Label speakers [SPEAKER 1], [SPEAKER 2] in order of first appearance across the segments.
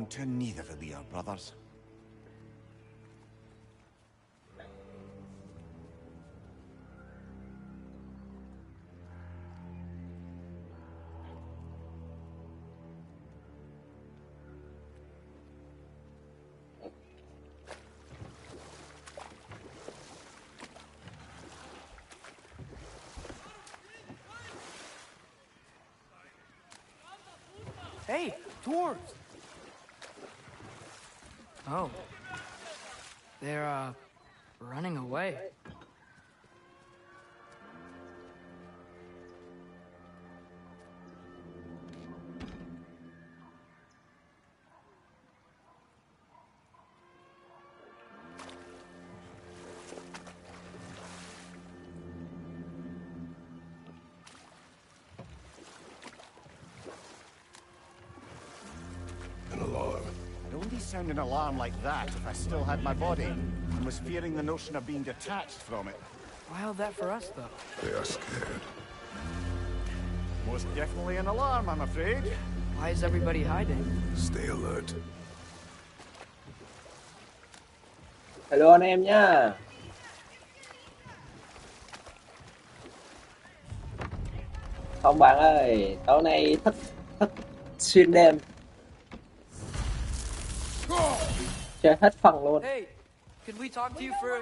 [SPEAKER 1] To neither of we are brothers.
[SPEAKER 2] Hey, dwarves! Oh. They're, running away.
[SPEAKER 3] An alarm.
[SPEAKER 1] I'd only sound an alarm like that if I still had my body, and was fearing the notion of being detached from it.
[SPEAKER 2] Why all that for us, though?
[SPEAKER 3] They are scared.
[SPEAKER 1] Most definitely an alarm, I'm afraid.
[SPEAKER 2] Why is everybody hiding?
[SPEAKER 3] Stay alert.
[SPEAKER 4] Hello anh em nhá. Không bạn ơi, tối nay thức thức xuyên đêm. Chơi hết phần luôn.
[SPEAKER 2] Hey, could we talk to you for...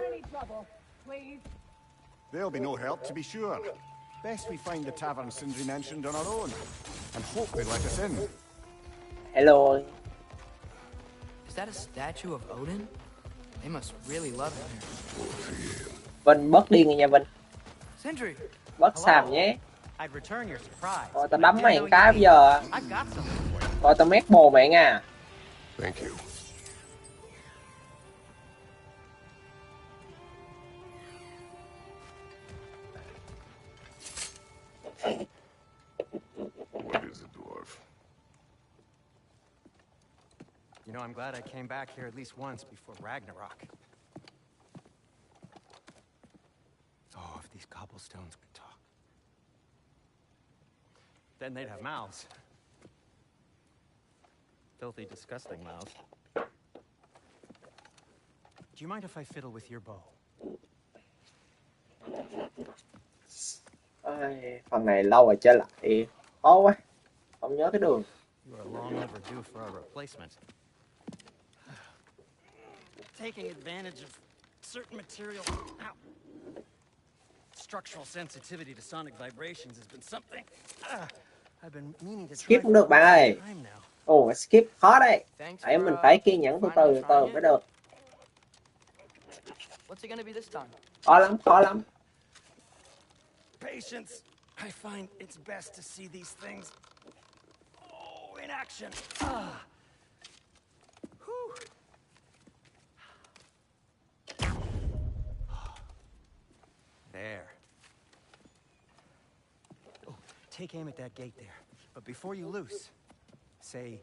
[SPEAKER 1] There'll be no help, to be sure. Best we find the tavern Sindri mentioned on our own, and hope they let us in.
[SPEAKER 4] Hello.
[SPEAKER 2] Is that a statue of Odin? They must really love it here.
[SPEAKER 4] Vinh bớt điên rồi nha Vinh.
[SPEAKER 2] Sindri!
[SPEAKER 4] Bớt xàm nhé.
[SPEAKER 5] I'd return your surprise.
[SPEAKER 4] Rồi tao bấm mày một cái bây giờ.
[SPEAKER 5] I've got something for you.
[SPEAKER 4] Rồi tao mét bồ mày nha.
[SPEAKER 3] Thank you. What is a dwarf?
[SPEAKER 5] You know, I'm glad I came back here at least once before Ragnarok. Oh, if these cobblestones could talk. Then they'd have mouths. Filthy, disgusting mouths. Do you mind if I fiddle with your bow?
[SPEAKER 4] Ai, phần này lâu rồi chơi lại khó quá, không nhớ cái đường.
[SPEAKER 5] You are long overdue for a replacement. Taking advantage of certain material. Ow. Structural sensitivity to sonic vibrations has been something I've been meaning to try
[SPEAKER 4] Skip cũng được bạn ơi.
[SPEAKER 5] time now.
[SPEAKER 4] Ồ, skip khó đấy. Tại mình phải kiên nhẫn từ từ mới được.
[SPEAKER 2] What's it gonna be this time?
[SPEAKER 4] Khó lắm, khó lắm.
[SPEAKER 5] Patience. I find it's best to see these things in action. Whew. There. Oh, take aim at that gate there. But before you loose, say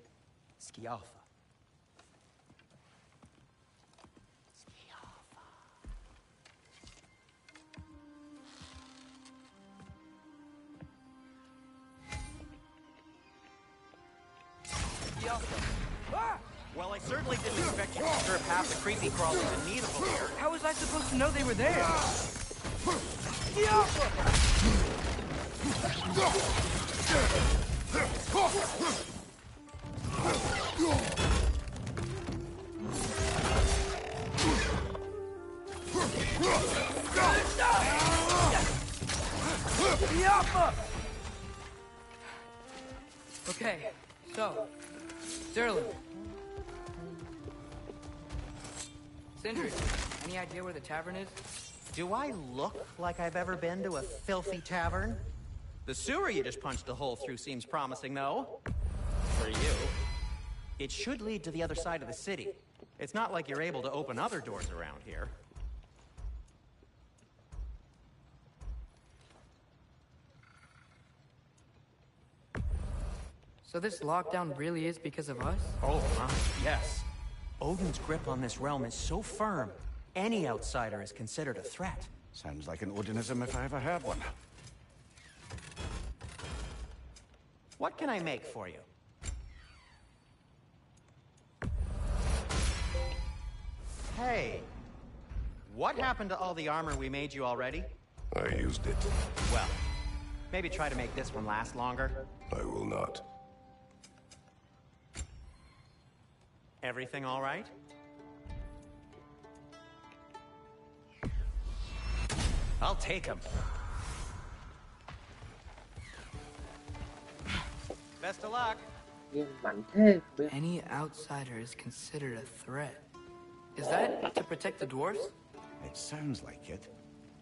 [SPEAKER 5] Skialfa. Well, I certainly didn't expect you to disturb half the creepy crawlers in Needle here.
[SPEAKER 2] How was I supposed to know they were there? Okay, so, Sterling. Sindri, any idea where the tavern is?
[SPEAKER 5] Do I look like I've ever been to a filthy tavern? The sewer you just punched a hole through seems promising, though. For you. It should lead to the other side of the city. It's not like you're able to open other doors around here.
[SPEAKER 2] So this lockdown really is because of us?
[SPEAKER 5] Oh, yes. Odin's grip on this realm is so firm, any outsider is considered a threat.
[SPEAKER 1] Sounds like an Odinism if I ever heard one.
[SPEAKER 5] What can I make for you? Hey, what happened to all the armor we made you already?
[SPEAKER 3] I used it.
[SPEAKER 5] Well, maybe try to make this one last longer.
[SPEAKER 3] I will not.
[SPEAKER 5] Everything all right? I'll take him. Best of luck.
[SPEAKER 4] Nhưng mạnh thế.
[SPEAKER 2] Any outsider is considered a threat. Is that to protect the dwarves?
[SPEAKER 1] It sounds like it.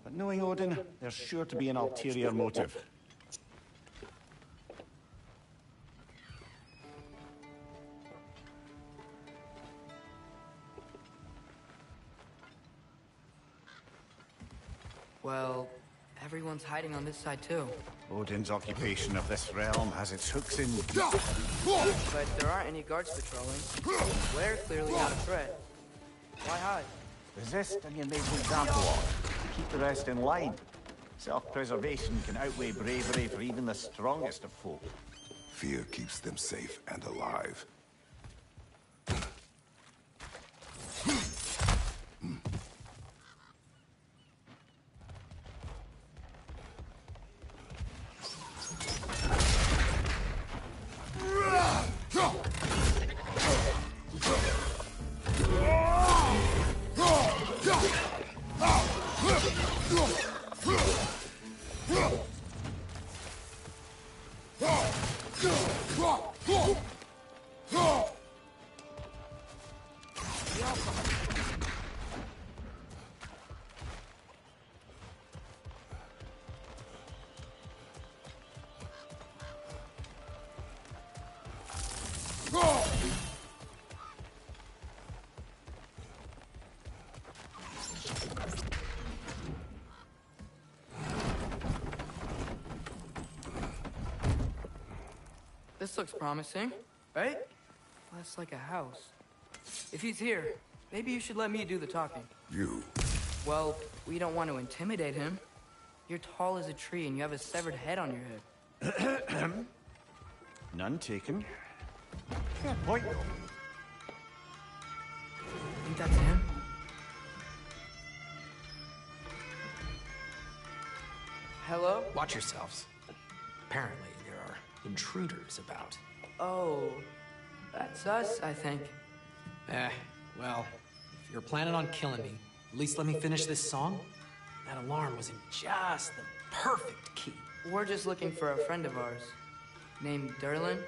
[SPEAKER 1] But knowing Odin, there's sure to be an ulterior motive.
[SPEAKER 2] Well, everyone's hiding on this side too.
[SPEAKER 1] Odin's occupation of this realm has its hooks in...
[SPEAKER 2] But there aren't any guards patrolling. We're clearly not a threat. Why hide?
[SPEAKER 1] Resist and you make an example of. Keep the rest in line. Self-preservation can outweigh bravery for even the strongest of folk.
[SPEAKER 3] Fear keeps them safe and alive.
[SPEAKER 2] This looks promising, right? Less like a house. If he's here, maybe you should let me do the talking.
[SPEAKER 3] You.
[SPEAKER 2] Well, we don't want to intimidate him. You're tall as a tree and you have a severed head on your head.
[SPEAKER 1] None taken. Fair point, though.
[SPEAKER 2] Think that's him? Hello?
[SPEAKER 6] Watch yourselves. Apparently, there are intruders about.
[SPEAKER 2] Oh, that's us, I think.
[SPEAKER 6] Well, if you're planning on killing me, at least let me finish this song. That alarm was in just the perfect key.
[SPEAKER 2] We're just looking for a friend of ours, named Derlin.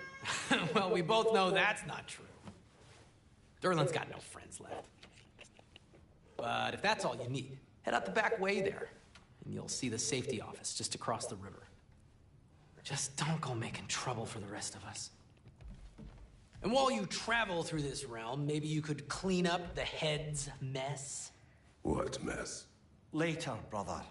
[SPEAKER 6] Well, we both know that's not true. Derlin's got no friends left. But if that's all you need, head out the back way there, and you'll see the safety office just across the river. Just don't go making trouble for the rest of us. And while you travel through this realm, maybe you could clean up the head's mess?
[SPEAKER 3] What mess?
[SPEAKER 1] Later, brother.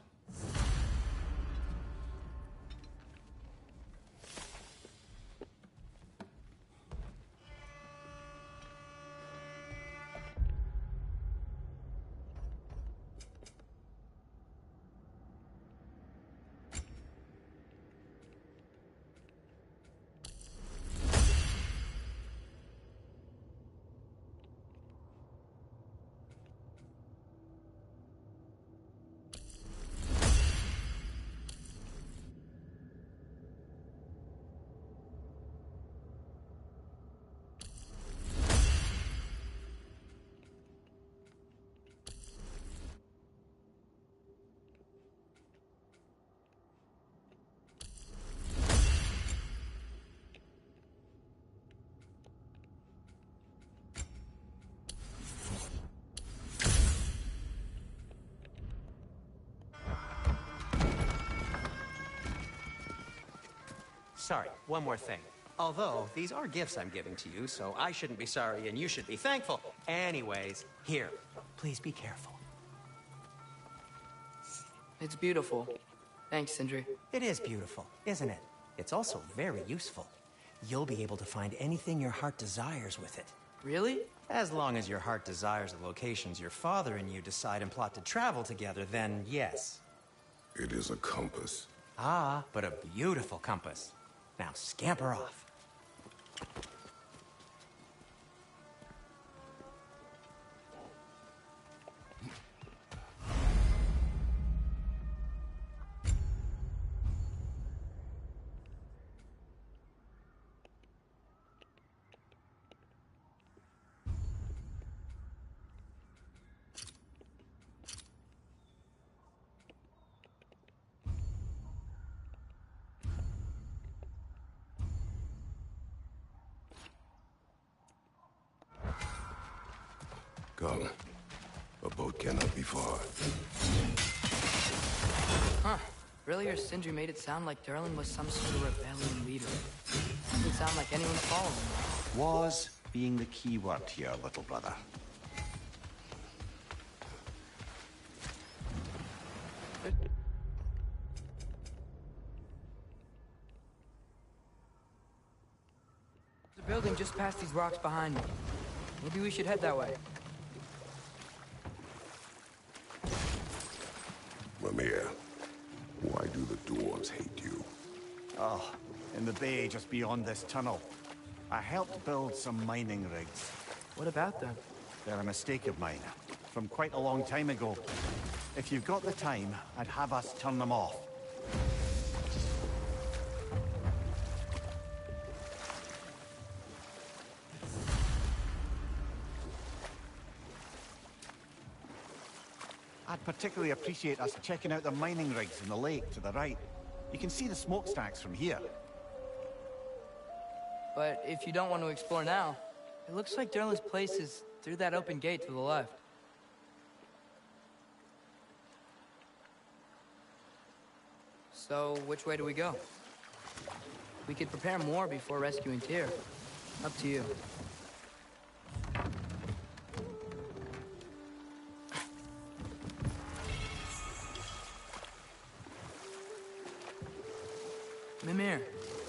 [SPEAKER 5] Sorry, one more thing. Although, these are gifts I'm giving to you, so I shouldn't be sorry and you should be thankful. Anyways, here, please be careful.
[SPEAKER 2] It's beautiful. Thanks, Sindri.
[SPEAKER 5] It is beautiful, isn't it? It's also very useful. You'll be able to find anything your heart desires with it.
[SPEAKER 2] Really?
[SPEAKER 5] As long as your heart desires the locations your father and you decide and plot to travel together, then yes.
[SPEAKER 3] It is a compass.
[SPEAKER 5] Ah, but a beautiful compass. Now scamper off.
[SPEAKER 3] Come. A boat cannot be far.
[SPEAKER 2] Huh. Really, or Sindri made it sound like Durlin was some sort of rebellion leader. Doesn't sound like anyone's following him.
[SPEAKER 1] Was being the key word here, little brother.
[SPEAKER 2] There's a building just past these rocks behind me. Maybe we should head that way.
[SPEAKER 3] Mimir, why do the dwarves hate you?
[SPEAKER 1] Oh, in the bay just beyond this tunnel. I helped build some mining rigs.
[SPEAKER 2] What about them?
[SPEAKER 1] They're a mistake of mine, from quite a long time ago. If you've got the time, I'd have us turn them off. I'd particularly appreciate us checking out the mining rigs in the lake to the right. You can see the smokestacks from here.
[SPEAKER 2] But if you don't want to explore now, it looks like Durlin's place is through that open gate to the left. So, which way do we go? We could prepare more before rescuing Tyr. Up to you. Mimir,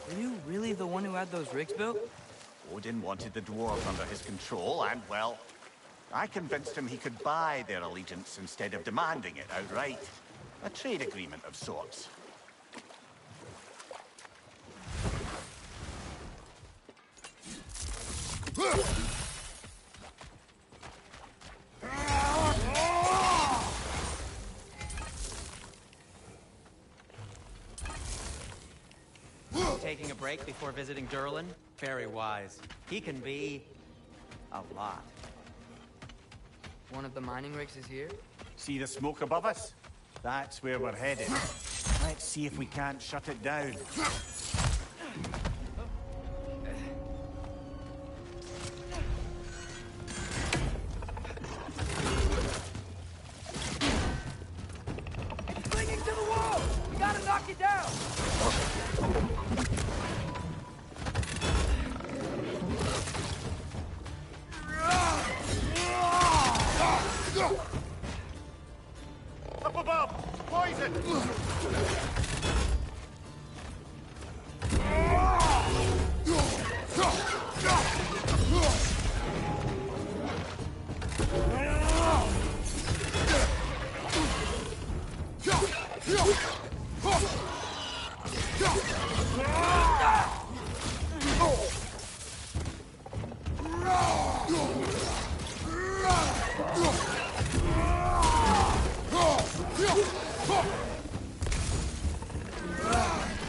[SPEAKER 2] are you really the one who had those rigs built?
[SPEAKER 1] Odin wanted the dwarves under his control, and, well, I convinced him he could buy their allegiance instead of demanding it outright. A trade agreement of sorts.
[SPEAKER 5] Taking a break before visiting Durlin? Very wise. He can be... a lot.
[SPEAKER 2] One of the mining rigs is here?
[SPEAKER 1] See the smoke above us? That's where we're headed. Let's see if we can't shut it down.
[SPEAKER 2] Clinging to the wall! We gotta knock it down!
[SPEAKER 1] Up above! Poison!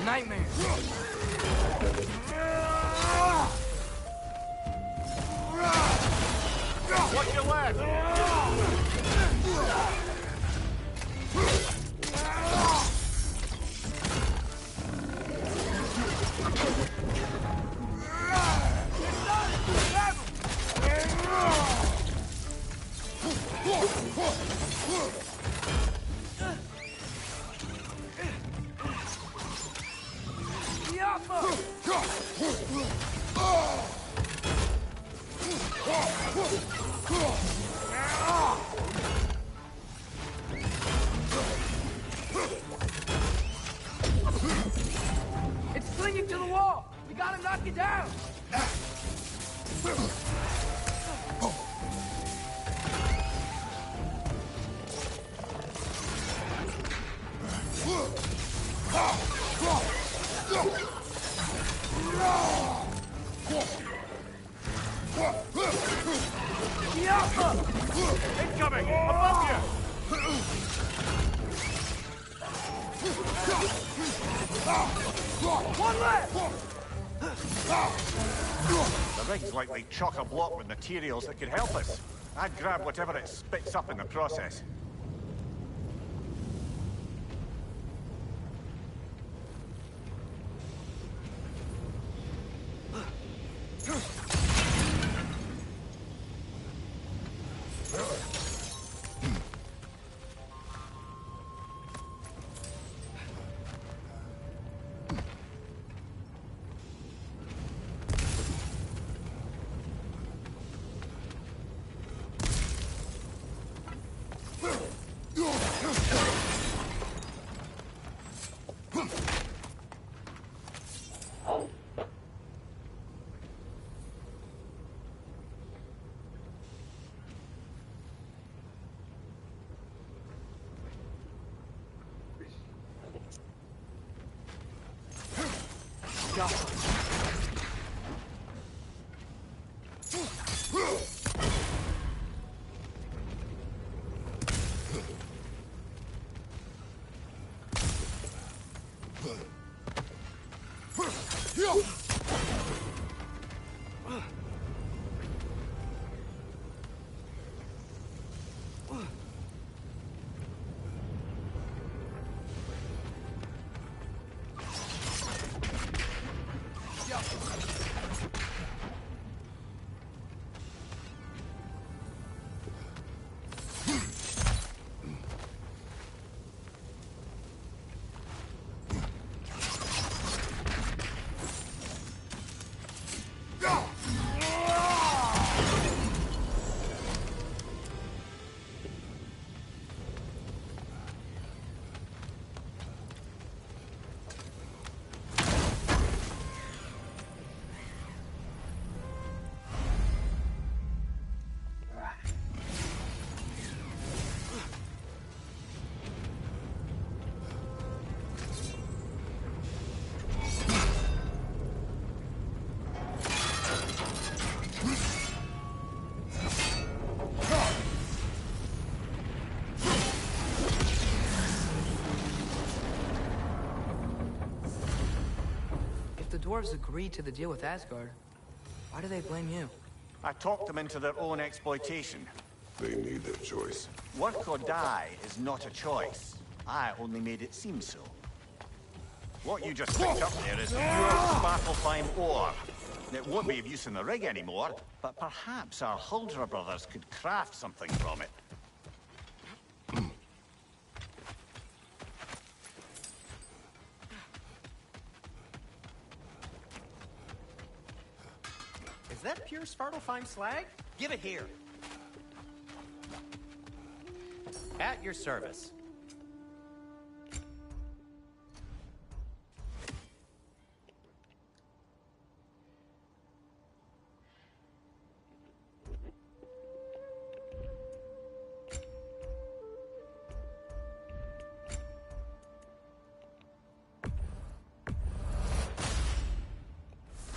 [SPEAKER 2] Nightmare!
[SPEAKER 1] Watch your left!
[SPEAKER 2] It's clinging to the wall! We gotta knock it down!
[SPEAKER 1] Incoming! Above you!
[SPEAKER 2] One left!
[SPEAKER 1] The rig's likely chock-a-block with materials that could help us. I'd grab whatever it spits up in the process.
[SPEAKER 2] The dwarves agreed to the deal with Asgard. Why do they blame you?
[SPEAKER 1] I talked them into their own exploitation.
[SPEAKER 3] They made their choice.
[SPEAKER 1] Work or die is not a choice. I only made it seem so. What you just picked up there is pure Svartalfheim ore. It won't be of use in the rig anymore, but perhaps our Huldra brothers could craft something from it.
[SPEAKER 5] Is that pure Svartalfheim slag? Give it here. At your service.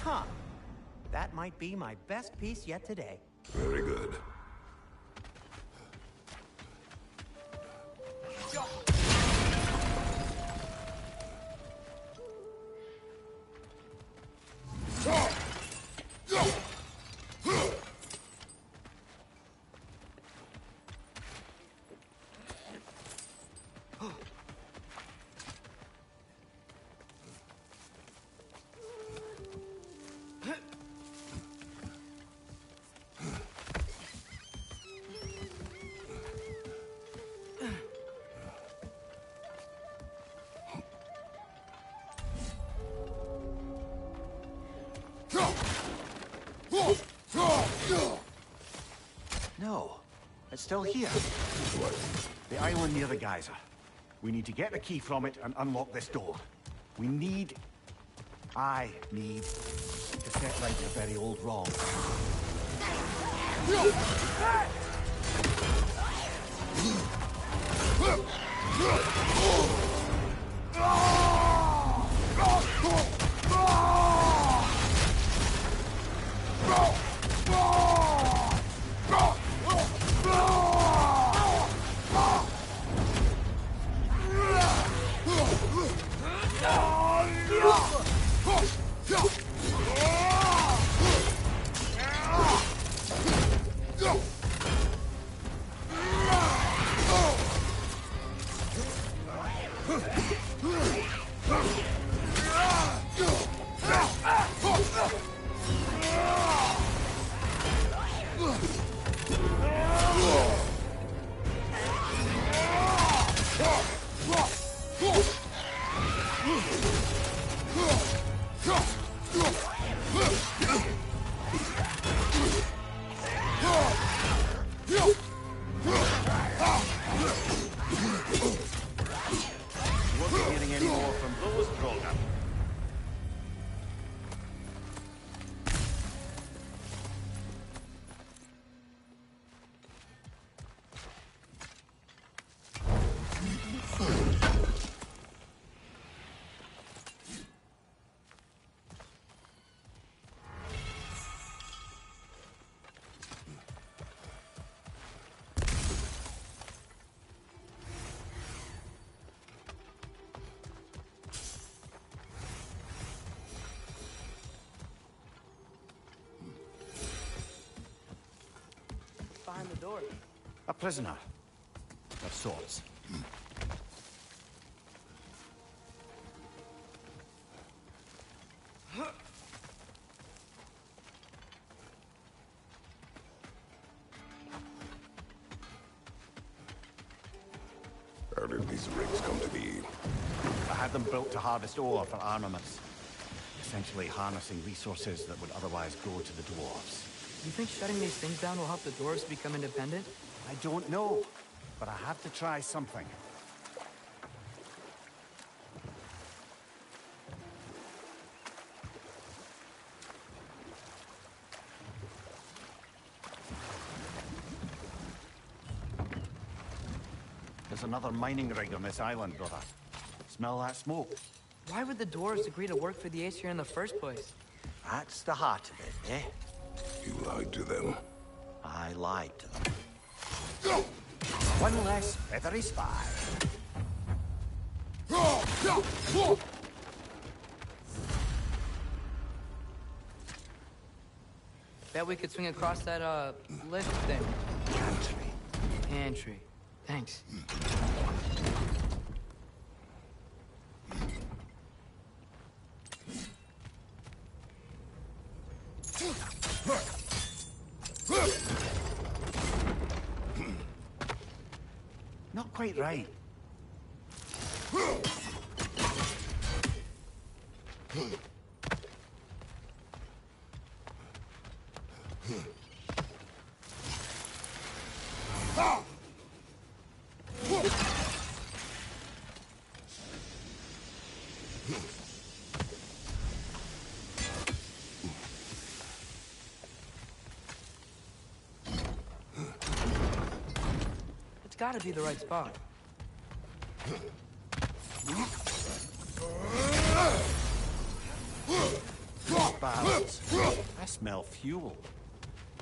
[SPEAKER 5] Huh. That might be my best piece yet today.
[SPEAKER 3] Very good.
[SPEAKER 1] No, it's still here. The island near the geyser. We need to get the key from it and unlock this door. I need to set right a very old wrong. Won't be hearing any more from those Droga.
[SPEAKER 2] behind the door?
[SPEAKER 1] A prisoner. Of sorts.
[SPEAKER 3] How did these rigs come to be?
[SPEAKER 1] I had them built to harvest ore for armaments. Essentially harnessing resources that would otherwise go to the dwarves.
[SPEAKER 2] You think shutting these things down will help the dwarves become independent?
[SPEAKER 1] I don't know, but I have to try something. There's another mining rig on this island, brother. Smell that smoke?
[SPEAKER 2] Why would the dwarves agree to work for the Aesir in the first place?
[SPEAKER 1] That's the heart of it, eh?
[SPEAKER 3] You lied to them.
[SPEAKER 1] I lied to them. One less feathery spy.
[SPEAKER 2] Bet we could swing across that, lift thing.
[SPEAKER 1] Gantry.
[SPEAKER 2] Pantry. Thanks.
[SPEAKER 1] Not quite right.
[SPEAKER 2] It's gotta be the right spot.
[SPEAKER 1] Balance. I smell fuel.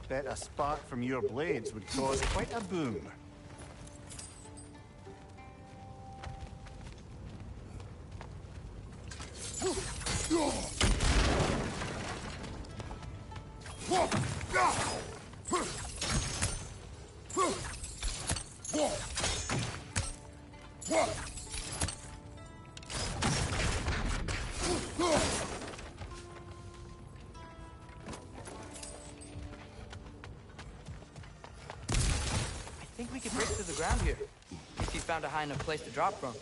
[SPEAKER 1] Bet a spark from your blades would cause quite a boom.
[SPEAKER 2] I think we could break through the ground here. If you found a high enough place to drop from.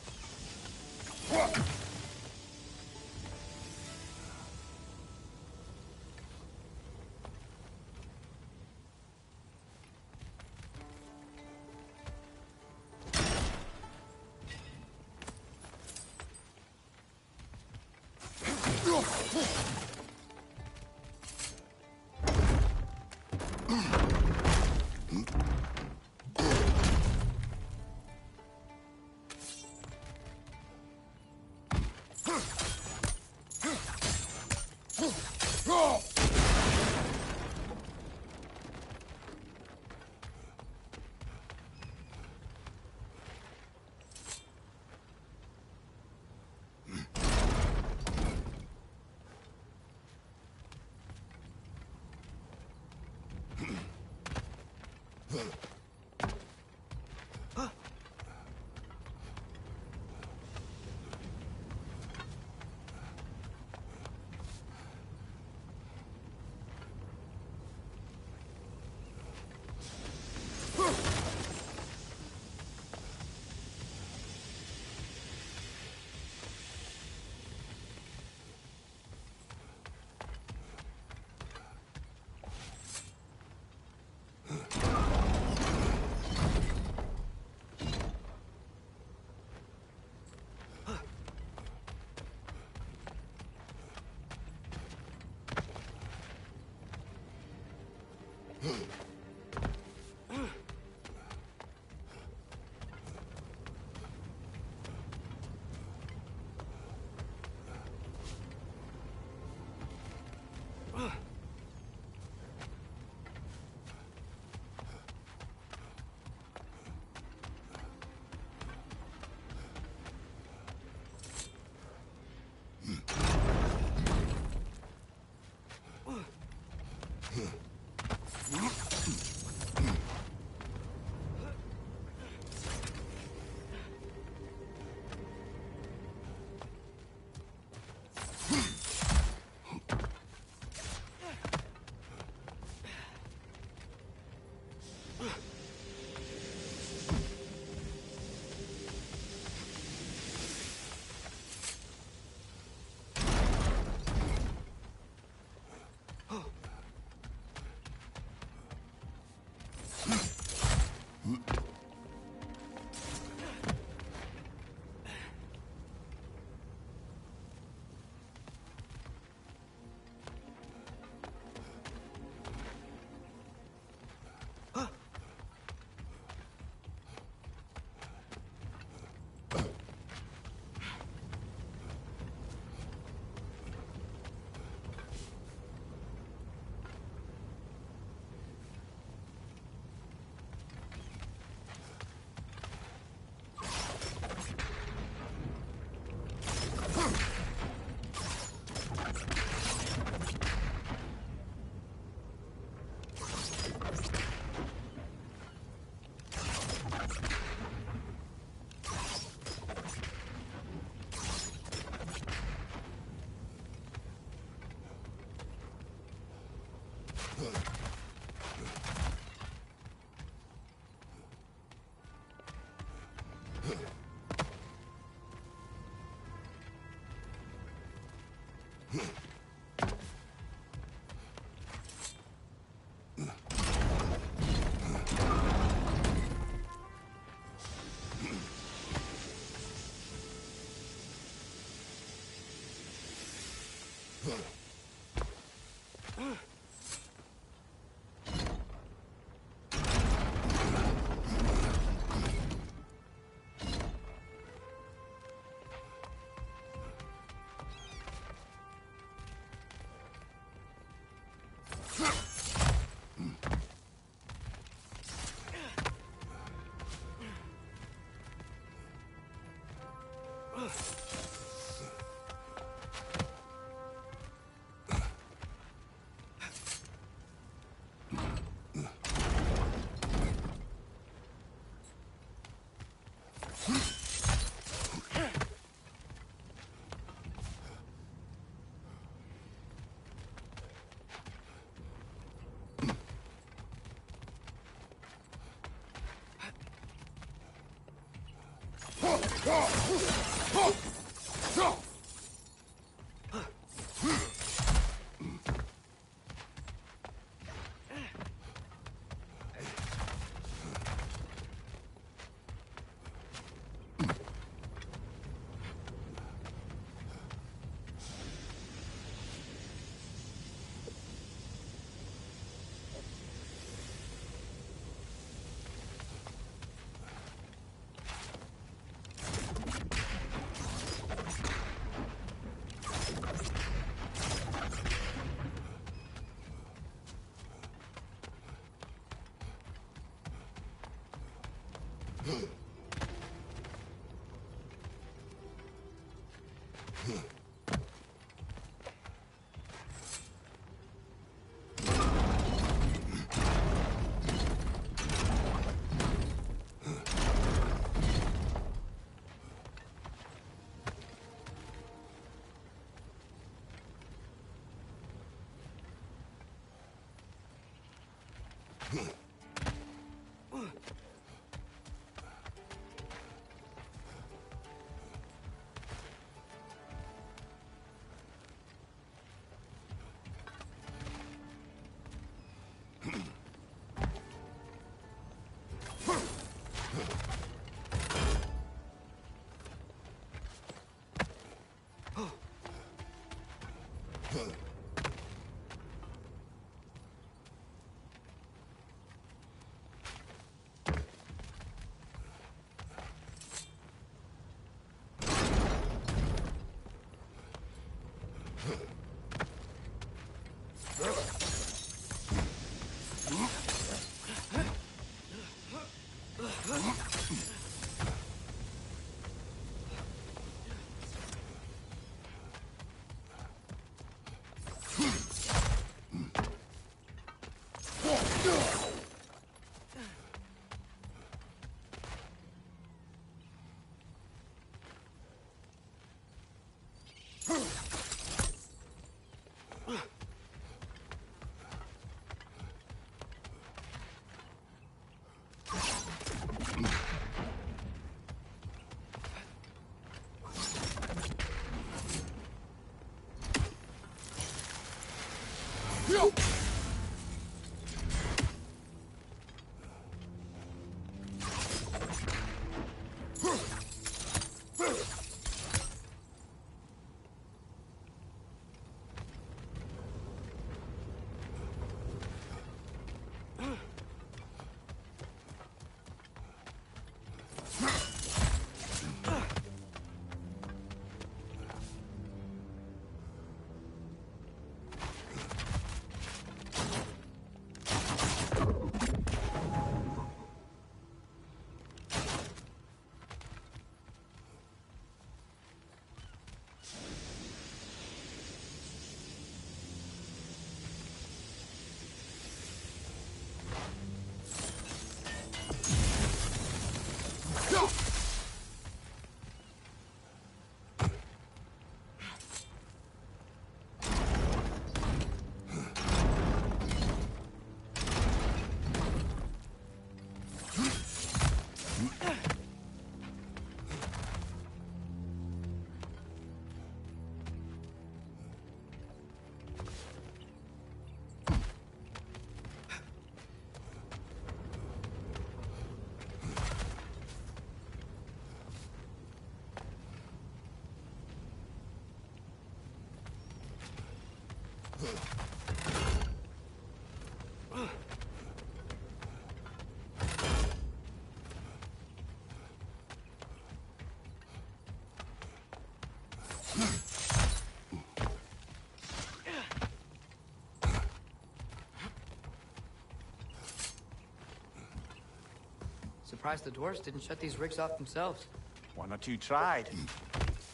[SPEAKER 2] Surprised the dwarves didn't shut these rigs off themselves.
[SPEAKER 1] One or two tried.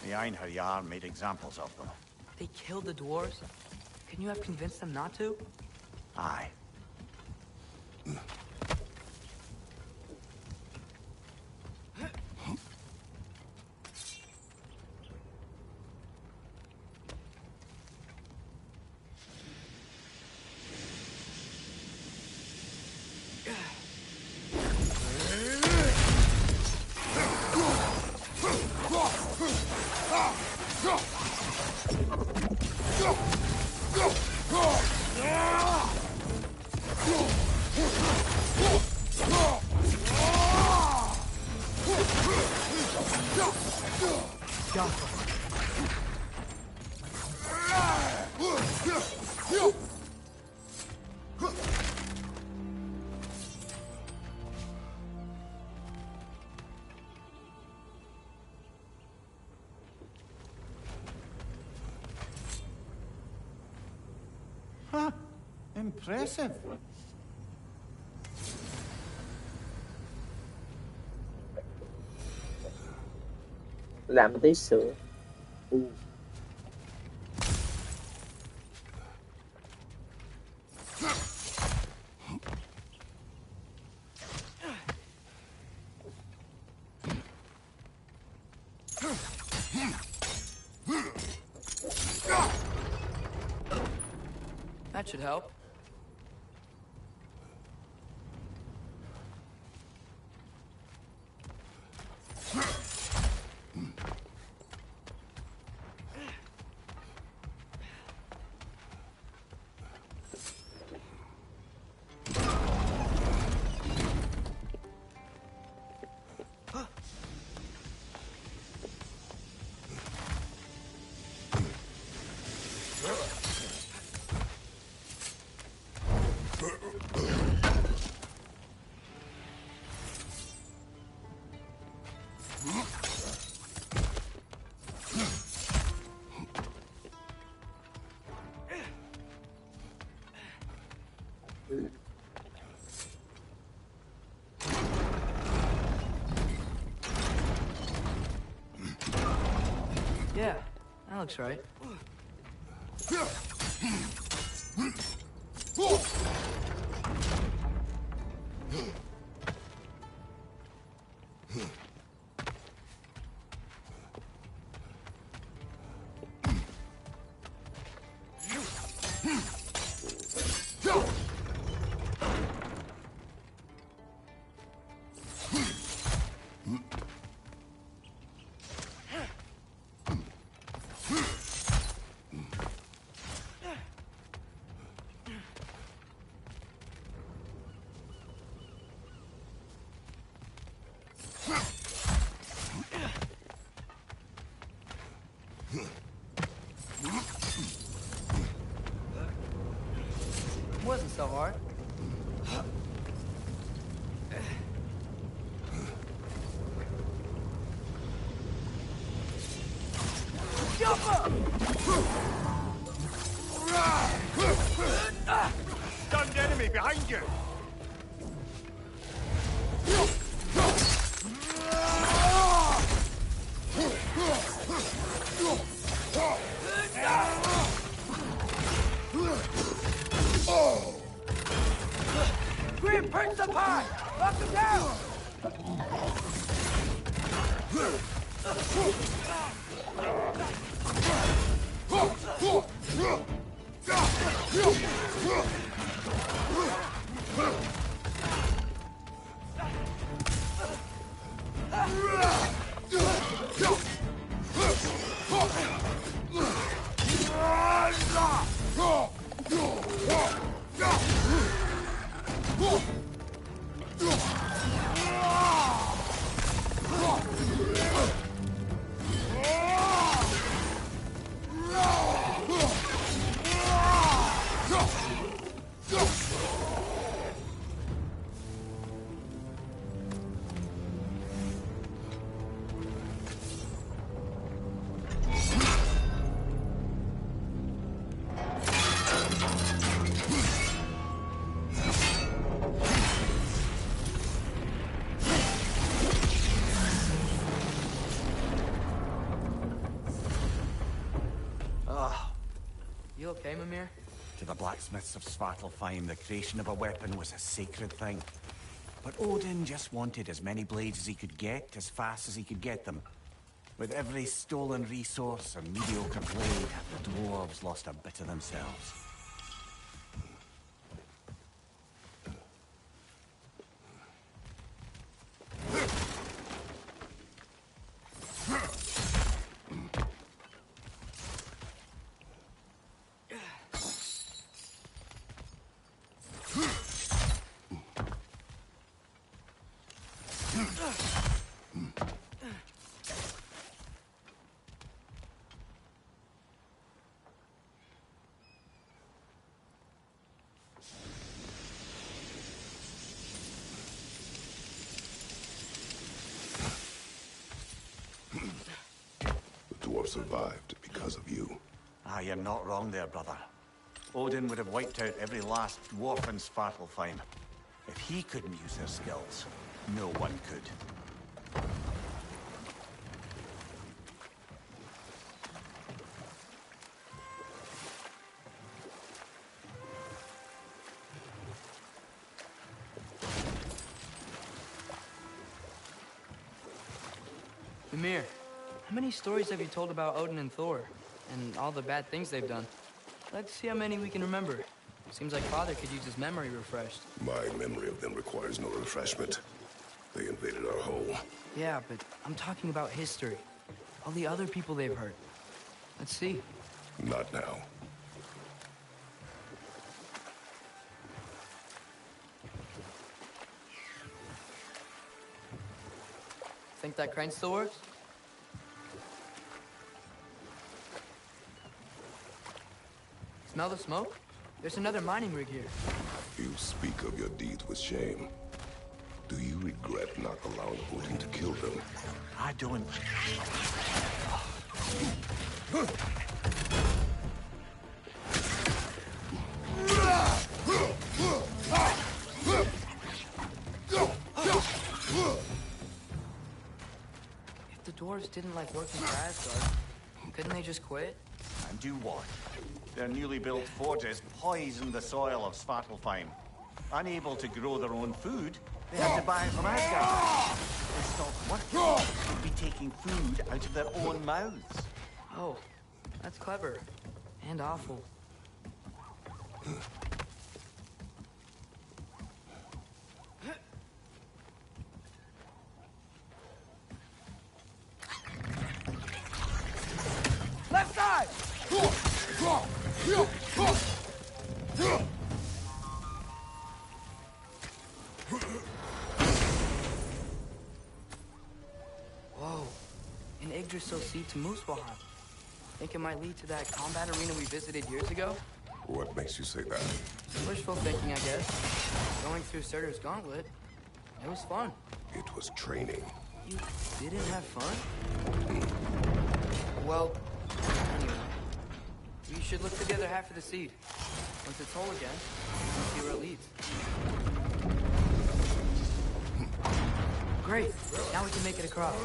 [SPEAKER 1] The Einherjar made examples of them.
[SPEAKER 2] They killed the dwarves? Couldn't you have convinced them not to?
[SPEAKER 1] Aye. Huh. Impressive.
[SPEAKER 4] Làm một tí sữa.
[SPEAKER 2] That should help. Yeah, that looks right. Wasn't so hard. Jump up!
[SPEAKER 1] Stunned enemy behind you!
[SPEAKER 2] Grim, perch the pie! Knock him down! okay, Mimir?
[SPEAKER 1] To the blacksmiths of Svartalfheim, the creation of a weapon was a sacred thing. But Odin just wanted as many blades as he could get, as fast as he could get them. With every stolen resource and mediocre blade, the dwarves lost a bit of themselves.
[SPEAKER 3] Survived because of you.
[SPEAKER 1] Ah, you're not wrong there, brother. Odin would have wiped out every last dwarf in Svartalfheim. If he couldn't use their skills, no one could.
[SPEAKER 2] Mimir, how many stories have you told about Odin and Thor? And all the bad things they've done? Let's see how many we can remember. Seems like Father could use his memory refreshed.
[SPEAKER 3] My memory of them requires no refreshment. They invaded our home.
[SPEAKER 2] Yeah, but I'm talking about history. All the other people they've hurt. Let's see.
[SPEAKER 3] Not now.
[SPEAKER 2] Think that crane still works? Smell the smoke? There's another mining rig here.
[SPEAKER 3] You speak of your deeds with shame. Do you regret not allowing Odin to kill them?
[SPEAKER 1] I don't.
[SPEAKER 2] If the dwarves didn't like working for Asgard, couldn't they just quit?
[SPEAKER 1] And do what? Their newly built forges poisoned the soil of Svartalfheim. Unable to grow their own food, they had to buy it from Asgard. If they stopped working, they'd be taking food out of their own mouths.
[SPEAKER 2] Oh, that's clever. And awful. Left side! Whoa. An Yggdrasil seed to Muspelheim. Think it might lead to that combat arena we visited years ago?
[SPEAKER 3] What makes you say that?
[SPEAKER 2] Wishful thinking, I guess. Going through Surtur's gauntlet. It was fun.
[SPEAKER 3] It was training.
[SPEAKER 2] You didn't have fun? Well, anyway. We should look for the other half of the seed. Once it's whole again, we'll see where it leads. Great. Now we can make it across.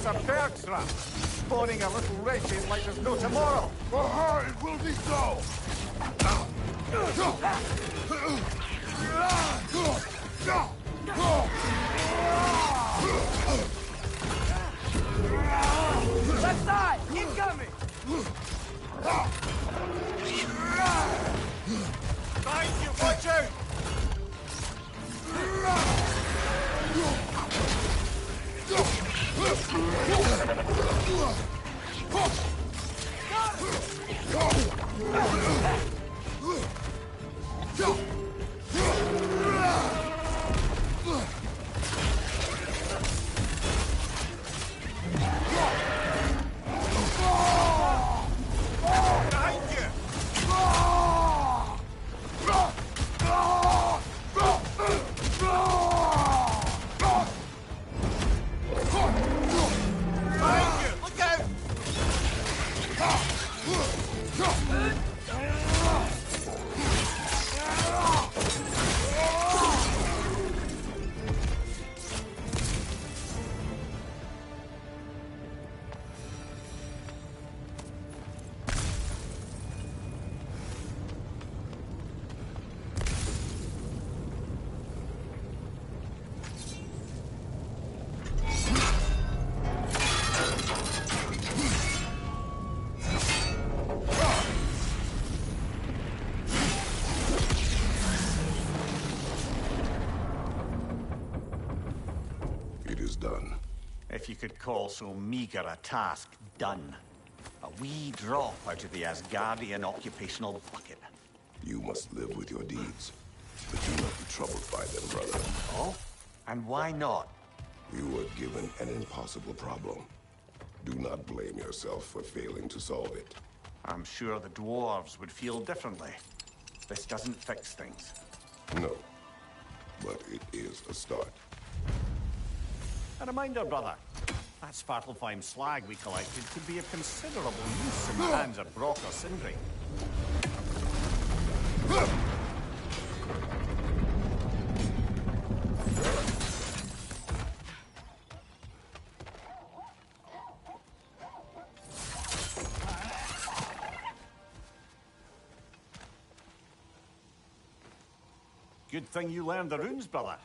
[SPEAKER 1] a bear trap, spawning a little wretches like there's no tomorrow.
[SPEAKER 3] For her, it will be so!
[SPEAKER 2] Left side! Incoming!
[SPEAKER 1] Thank you, watch out!
[SPEAKER 3] Done.
[SPEAKER 1] If you could call so meager a task done. A wee drop out of the Asgardian occupational bucket.
[SPEAKER 3] You must live with your deeds, but do not be troubled by them, brother.
[SPEAKER 1] Oh? And why not?
[SPEAKER 3] You were given an impossible problem. Do not blame yourself for failing to solve it.
[SPEAKER 1] I'm sure the dwarves would feel differently. This doesn't fix things.
[SPEAKER 3] No, but it is a start.
[SPEAKER 1] A reminder, brother. That Svartalfheim slag we collected could be of considerable use in the hands of Brock or Sindri. Good thing you learned the runes, brother.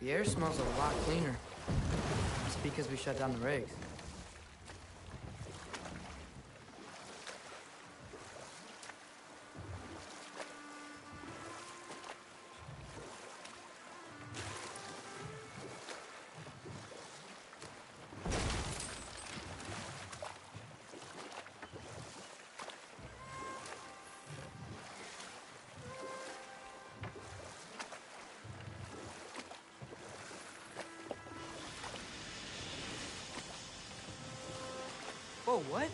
[SPEAKER 2] The air smells a lot cleaner. It's because we shut down the rigs. Whoa, what?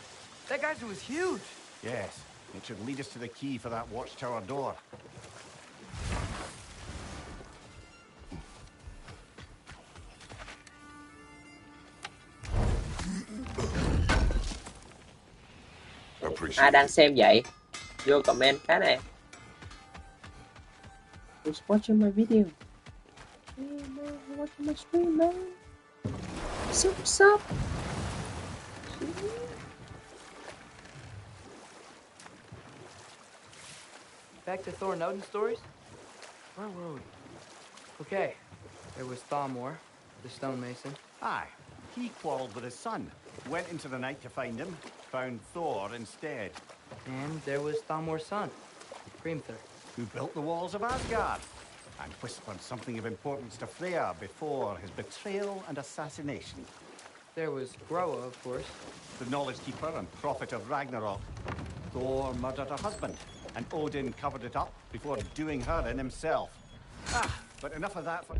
[SPEAKER 2] That geyser was huge.
[SPEAKER 1] Yes, it should lead us to the key for that watchtower door.
[SPEAKER 4] Ai đang xem vậy? Vô comment cái này. Who's watching my video? watching my stream, man. What's up?
[SPEAKER 2] Back to Thor and Odin stories? Where were we? Okay, there was Thalmor, the stonemason.
[SPEAKER 1] Aye. He quarreled with his son. Went into the night to find him. Found Thor instead.
[SPEAKER 2] And there was Thalmor's son, Grimthur.
[SPEAKER 1] Who built the walls of Asgard. And whispered something of importance to Freya before his betrayal and assassination.
[SPEAKER 2] There was Groa, of course.
[SPEAKER 1] The knowledge keeper and prophet of Ragnarok. Thor murdered her husband, and Odin covered it up before doing her in himself. Ah, but enough of that for...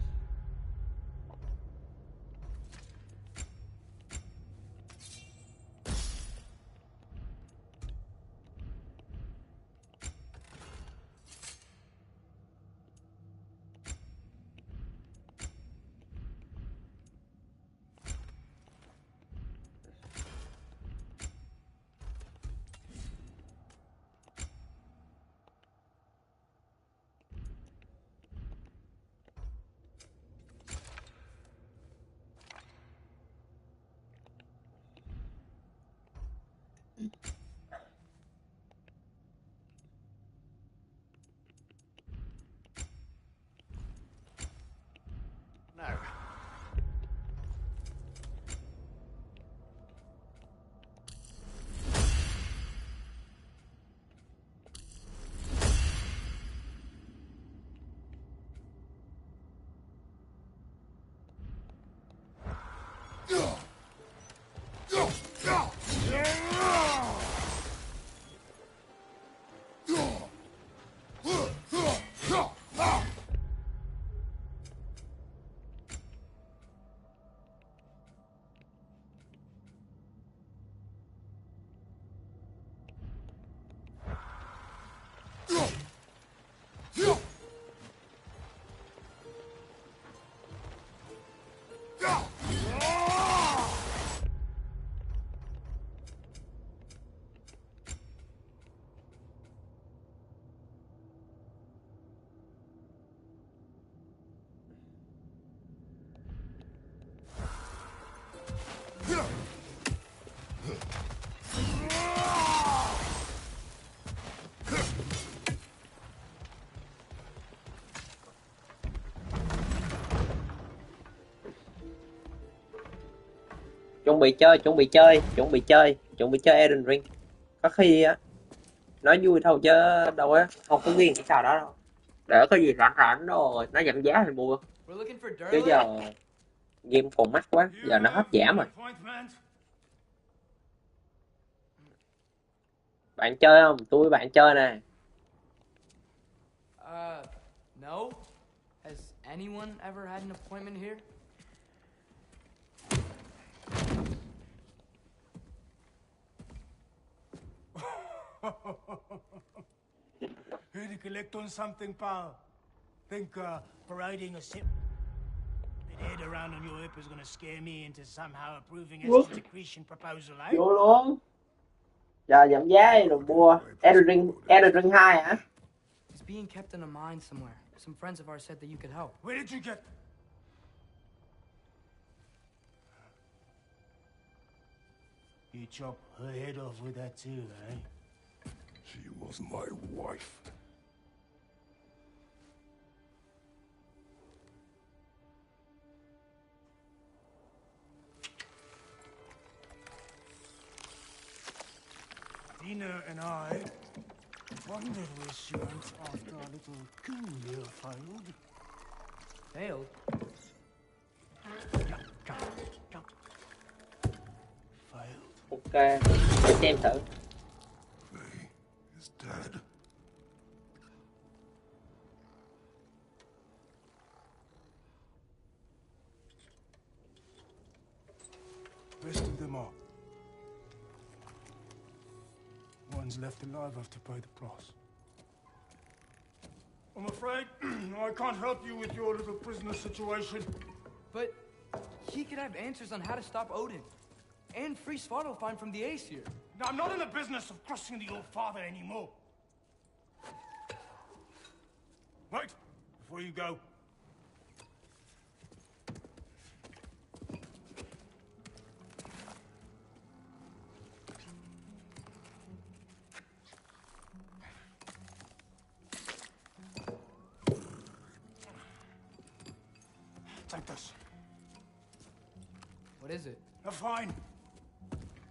[SPEAKER 1] Now.
[SPEAKER 4] chuẩn bị chơi Elden Ring. Có khi á nói vui thôi chứ đâu á không có riêng cái trò đó đâu. Để có gì rảnh rảnh rồi nó giảm giá thì mua. Chứ giờ game còn mắc quá, giờ nó hết giảm rồi. Bạn chơi không? Tôi với bạn chơi nè.
[SPEAKER 2] No. Has anyone ever had an appointment here?
[SPEAKER 7] Here to collect on something, pal. Think parading a sip head around on your hip is gonna scare me into somehow approving its integration proposal, eh?
[SPEAKER 4] Vô luôn. Giờ giảm giá rồi mua Elden Ring 2 hả?
[SPEAKER 2] It's being kept in a mine somewhere. Some friends of ours said that you could help.
[SPEAKER 7] Where did you get? You chop her head off with that too, eh?
[SPEAKER 3] She was my wife.
[SPEAKER 7] Dina and I wondered where she went after our little coup here failed.
[SPEAKER 2] Failed?
[SPEAKER 7] Jump. Failed.
[SPEAKER 4] Ok, để xem thử.
[SPEAKER 3] Faye is dead.
[SPEAKER 7] Rest of them are. One's left alive have to pay the price. I'm afraid I can't help you with your little prisoner situation.
[SPEAKER 2] But he could have answers on how to stop Odin. And free Svartalfheim from the Aesir.
[SPEAKER 7] Now, I'm not in the business of crossing the old father anymore. Wait, before you go. Santos.
[SPEAKER 2] What is it?
[SPEAKER 7] A fine.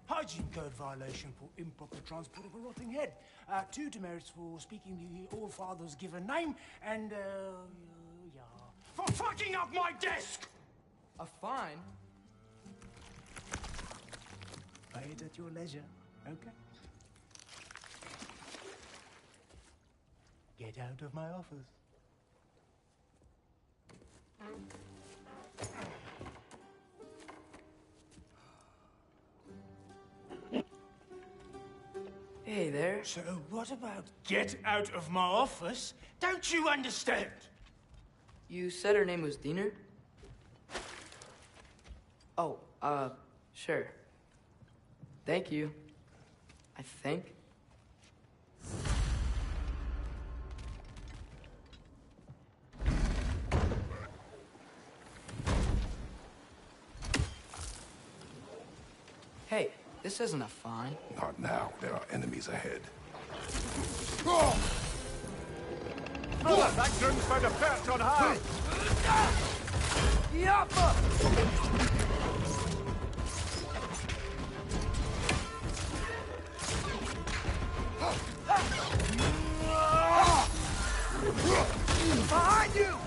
[SPEAKER 7] Hygiene code violation for improper transport of a rotting head. 2 demerits for speaking the All-Father's given name, and, yeah. For fucking up my desk!
[SPEAKER 2] A fine?
[SPEAKER 7] Pay it at your leisure, okay? Get out of my office.
[SPEAKER 2] Hey there.
[SPEAKER 7] So what about get out of my office? Don't you understand?
[SPEAKER 2] You said her name was Diener? Oh, sure. Thank you. I think. Hey, this isn't a fine.
[SPEAKER 3] Not now. There are enemies ahead.
[SPEAKER 1] That groom's found a perch on high!
[SPEAKER 2] Behind you!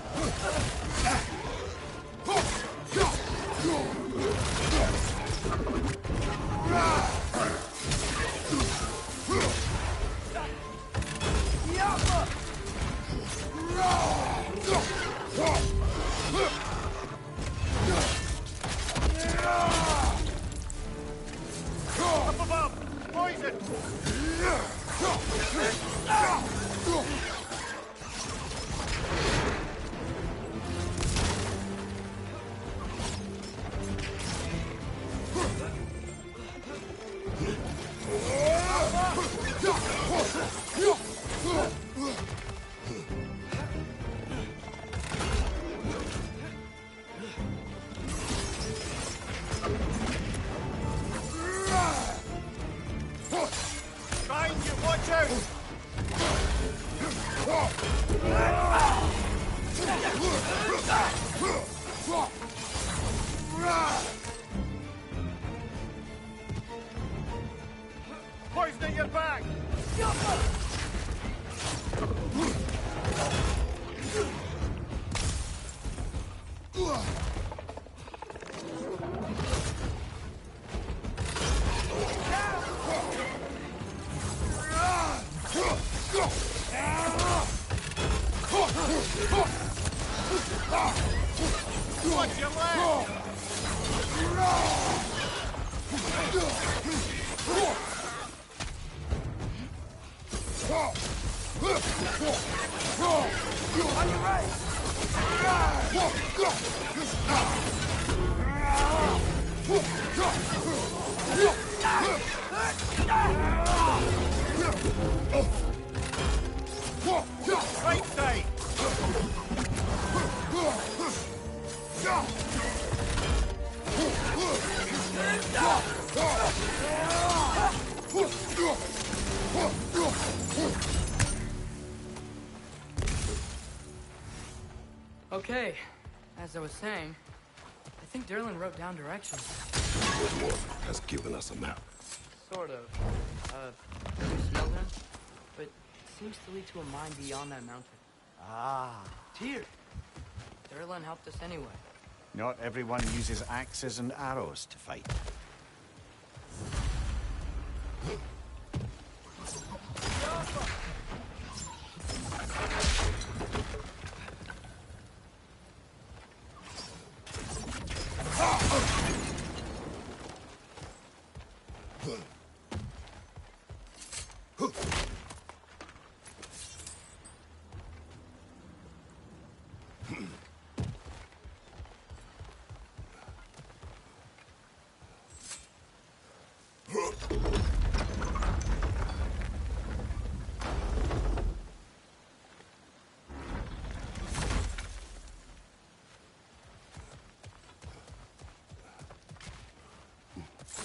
[SPEAKER 1] Up above! Poison! Find you, watch out! Poisoning your back! Watch your leg!
[SPEAKER 2] On your right!
[SPEAKER 1] Right side!
[SPEAKER 2] Okay, as I was saying, I think Derlin wrote down directions.
[SPEAKER 3] Woodmore has given us a map.
[SPEAKER 2] Sort of. Have you smelled him? But it seems to lead to a mine beyond that mountain.
[SPEAKER 1] Ah.
[SPEAKER 2] Tyr! Derlin helped us anyway.
[SPEAKER 1] Not everyone uses axes and arrows to fight.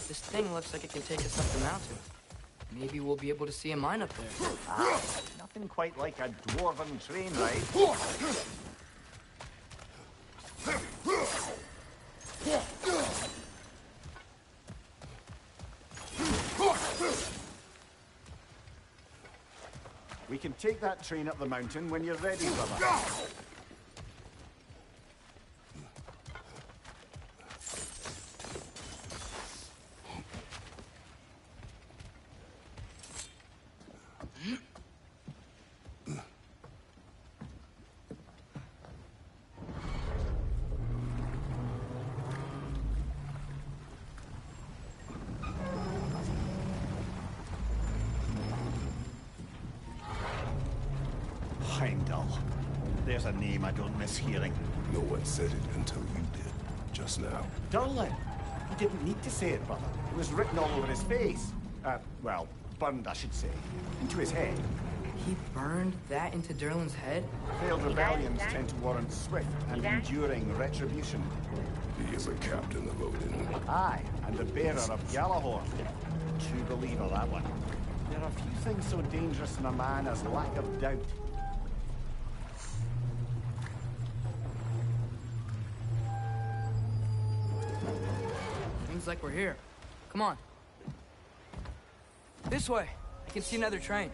[SPEAKER 2] This thing looks like it can take us up the mountain. Maybe we'll be able to see a mine up there.
[SPEAKER 1] Nothing quite like a dwarven train ride. take that train up the mountain when you're ready, brother. Heimdall. There's a name I don't miss hearing.
[SPEAKER 3] No one said it until you did, just now.
[SPEAKER 1] Durlin. He didn't need to say it, brother. It was written all over his face. Well, burned, I should say. Into his head.
[SPEAKER 2] He burned that into Durlin's head?
[SPEAKER 1] Failed rebellions tend to warrant swift and enduring retribution.
[SPEAKER 3] He is a captain of Odin.
[SPEAKER 1] Aye, and the bearer of Galahorn. True believer, that one. There are few things so dangerous in a man as lack of doubt.
[SPEAKER 2] Seems like we're here. Come on. This way. I can see another train.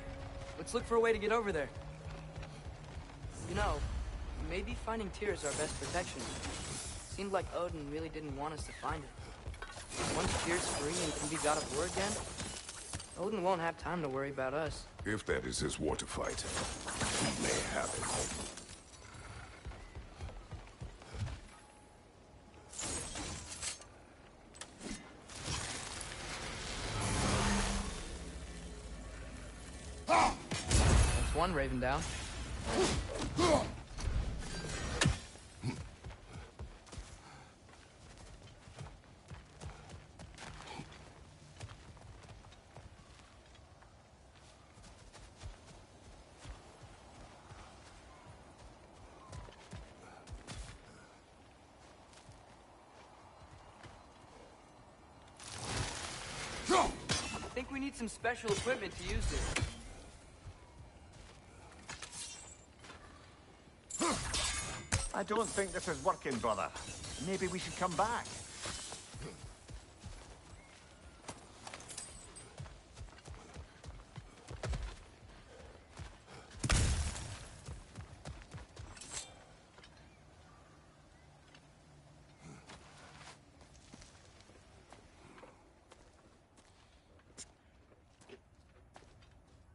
[SPEAKER 2] Let's look for a way to get over there. You know, maybe finding Tyr is our best protection. Seemed like Odin really didn't want us to find it. Once Tyr's free and can be god of war again, Odin won't have time to worry about us.
[SPEAKER 3] If that is his war to fight, he may have it.
[SPEAKER 2] That's one Raven down. I think we need some special equipment to use this.
[SPEAKER 1] I don't think this is working, brother. Maybe we should come back.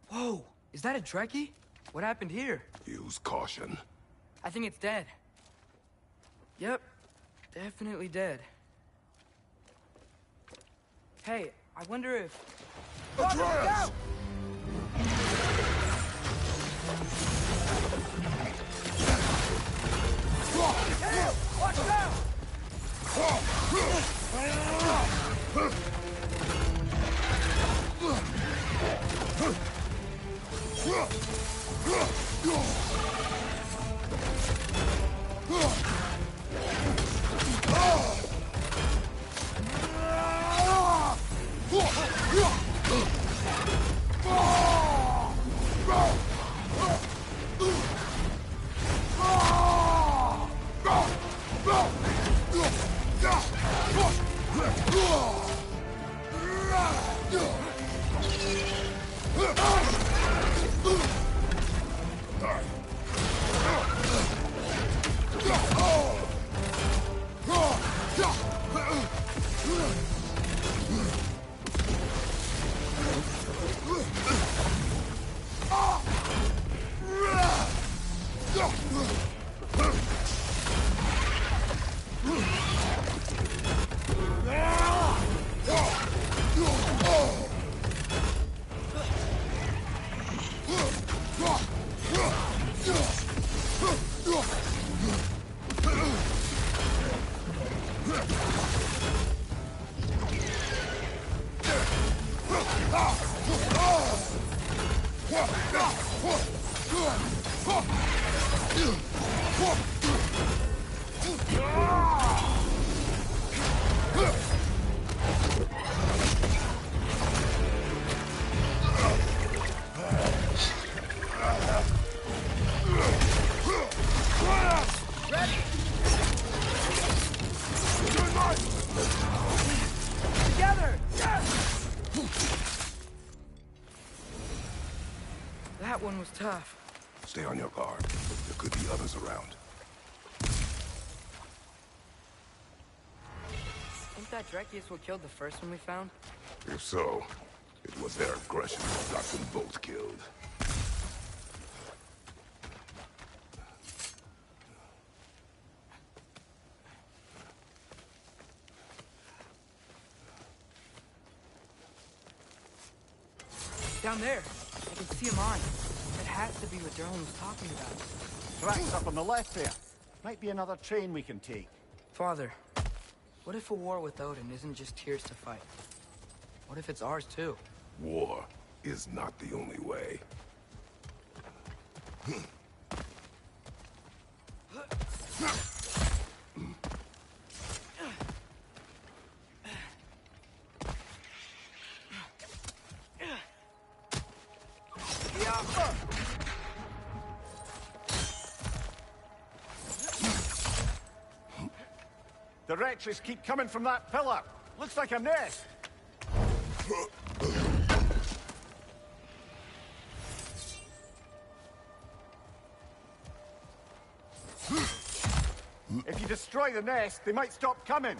[SPEAKER 2] Whoa! Is that a Trekkie? What happened here?
[SPEAKER 3] Use caution.
[SPEAKER 2] I think it's dead. Yep, definitely dead. Hey, I wonder if...
[SPEAKER 3] Atreus!
[SPEAKER 7] Watch out!
[SPEAKER 2] That one was tough.
[SPEAKER 3] Stay on your guard. There could be others around.
[SPEAKER 2] Ain't that Drekius what killed the first one we found?
[SPEAKER 3] If so, it was their aggression that got them both killed.
[SPEAKER 2] Down there. I can see a mine. That has to be what Durlin was talking about.
[SPEAKER 1] Tracks up on the left there. Might be another train we can take.
[SPEAKER 2] Father, what if a war with Odin isn't just Tyr's to fight? What if it's ours too?
[SPEAKER 3] War is not the only way.
[SPEAKER 1] The wretches keep coming from that pillar. Looks like a nest. If you destroy the nest, they might stop coming.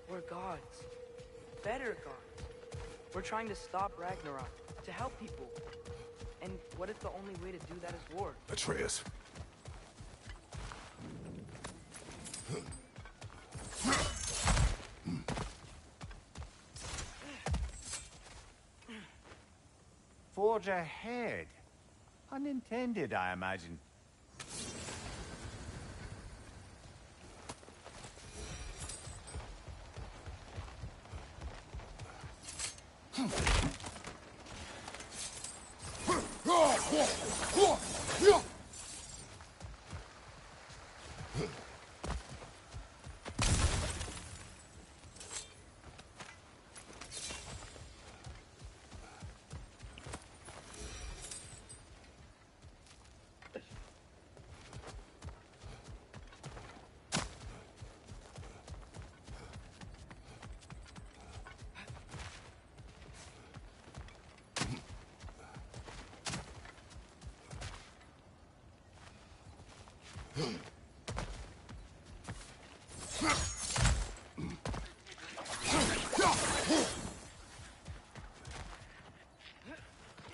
[SPEAKER 2] We're gods. Better gods. We're trying to stop Ragnarok, to help people. And what if the only way to do that is war?
[SPEAKER 3] Atreus.
[SPEAKER 1] Forge ahead. Unintended, I imagine.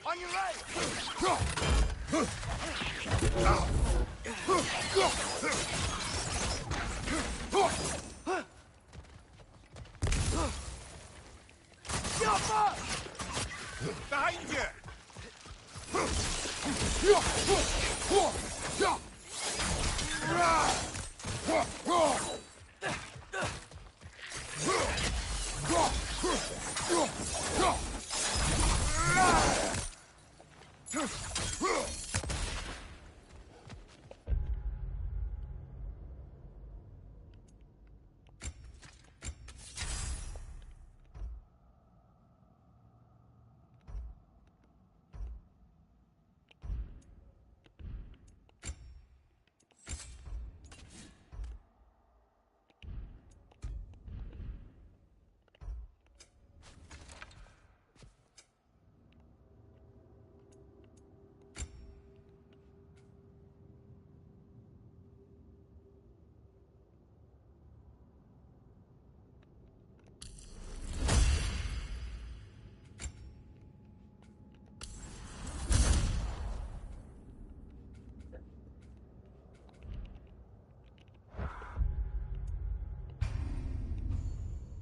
[SPEAKER 1] On your right! Behind you!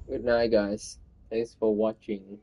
[SPEAKER 4] Good night, guys. Thanks for watching.